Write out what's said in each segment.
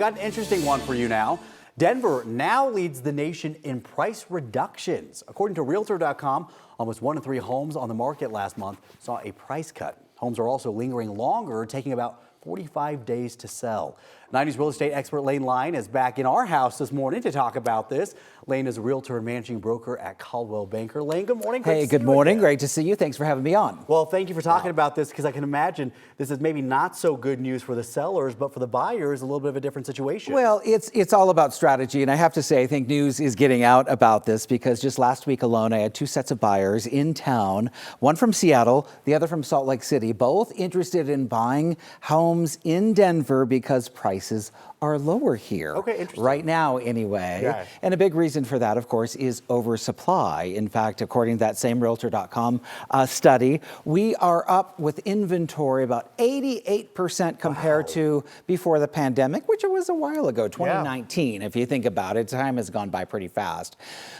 Got an interesting one for you now. Denver now leads the nation in price reductions. According to Realtor.com, almost 1 in 3 homes on the market last month saw a price cut. Homes are also lingering longer, taking about 45 days to sell. 90s real estate expert Lane Lyon is back in our house this morning to talk about this. Lane is a realtor and managing broker at Caldwell Banker. Lane, good morning. Hey, good morning. Great to see you. Thanks for having me on. Well, thank you for talking about this, because I can imagine this is maybe not so good news for the sellers, but for the buyers, a little bit of a different situation. Well, it's all about strategy, and I have to say, I think news is getting out about this, because just last week alone, I had 2 sets of buyers in town, one from Seattle, the other from Salt Lake City, both interested in buying homes in Denver because prices are lower here. Okay, interesting. Right now, anyway. Yeah. And a big reason for that, of course, is oversupply. In fact, according to that same Realtor.com study, we are up with inventory about 88% compared to before the pandemic, which was a while ago, 2019. If you think about it, time has gone by pretty fast.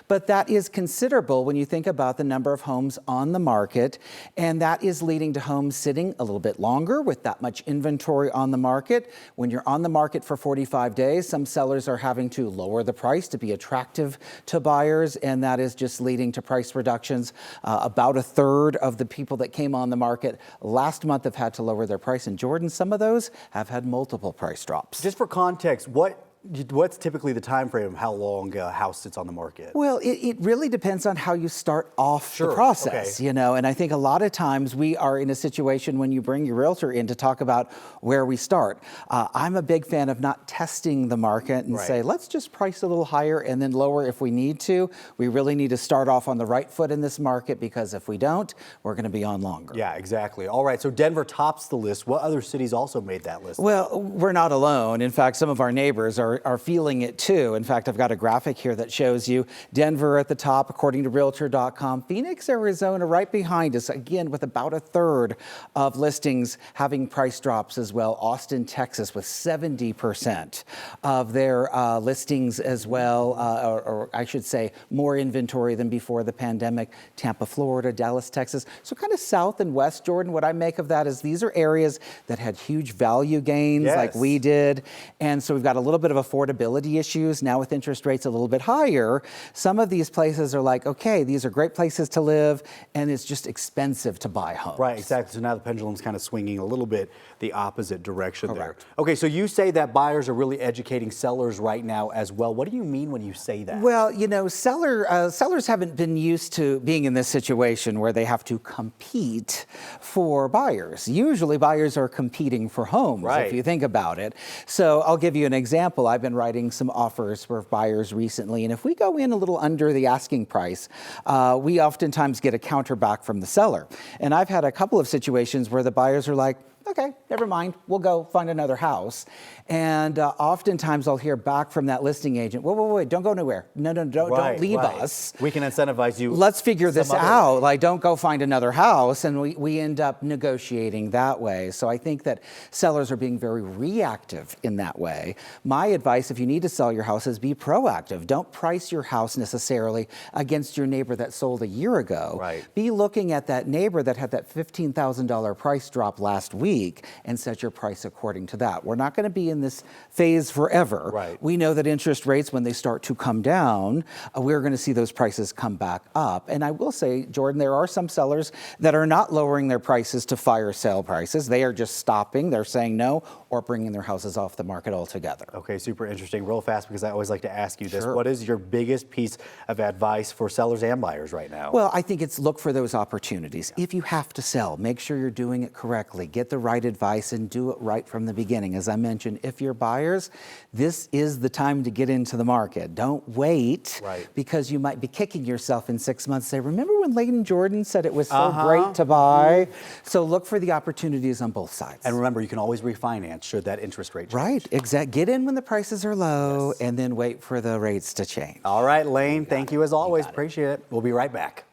But that is considerable when you think about the number of homes on the market, and that is leading to homes sitting a little bit longer with that much inventory on the market. When you're on the market for 45 days, some sellers are having to lower the price to be attractive to buyers, and that is just leading to price reductions. About a third of the people that came on the market last month have had to lower their price. And Jordan, some of those have had multiple price drops. Just for context, what's typically the time frame of how long a house sits on the market? Well, it really depends on how you start off the process, you know, and I think a lot of times we are in a situation when you bring your realtor in to talk about where we start. I'm a big fan of not testing the market and say, let's just price a little higher and then lower if we need to. We really need to start off on the right foot in this market, because if we don't, we're going to be on longer. Yeah, exactly. All right, so Denver tops the list. What other cities also made that list? Well, we're not alone. In fact, some of our neighbors are feeling it too. In fact, I've got a graphic here that shows you Denver at the top, according to Realtor.com. Phoenix, Arizona, right behind us, again, with about a third of listings having price drops as well. Austin, Texas, with 70% of their listings as well, or I should say more inventory than before the pandemic. Tampa, Florida, Dallas, Texas. So kind of south and west, Jordan, what I make of that is these are areas that had huge value gains like we did. And so we've got a little bit of affordability issues. Now with interest rates a little bit higher, some of these places are like, okay, these are great places to live, and it's just expensive to buy homes. Right, exactly. So now the pendulum's kind of swinging a little bit the opposite direction there. Okay, so you say that buyers are really educating sellers right now as well. What do you mean when you say that? Well, you know, sellers haven't been used to being in this situation where they have to compete for buyers. Usually buyers are competing for homes, if you think about it. So I'll give you an example. I've been writing some offers for buyers recently, and if we go in a little under the asking price, we oftentimes get a counter back from the seller. And I've had a couple of situations where the buyers are like, okay, never mind, we'll go find another house. And oftentimes I'll hear back from that listing agent, wait, don't go nowhere. No, don't leave us. We can incentivize you. Let's figure this out. Like, don't go find another house. And we end up negotiating that way. So I think that sellers are being very reactive in that way. My advice, if you need to sell your house, is be proactive. Don't price your house necessarily against your neighbor that sold a year ago. Be looking at that neighbor that had that $15,000 price drop last week and set your price according to that. We're not going to be in this phase forever. We know that interest rates, when they start to come down, we're going to see those prices come back up. And I will say, Jordan, there are some sellers that are not lowering their prices to fire sale prices. They are just stopping. They're saying no, or bringing their houses off the market altogether. Okay, super interesting. Real fast, because I always like to ask you this. What is your biggest piece of advice for sellers and buyers right now? Well, I think it's look for those opportunities. If you have to sell, make sure you're doing it correctly. Get the right advice and do it right from the beginning. As I mentioned, if you're buyers, this is the time to get into the market. Don't wait, because you might be kicking yourself in 6 months. Say, remember when Lane Jordan said it was so great to buy? So look for the opportunities on both sides. And remember, you can always refinance should that interest rate change. Exactly. Get in when the prices are low and then wait for the rates to change. All right, Lane, thank you as always. Appreciate it. We'll be right back.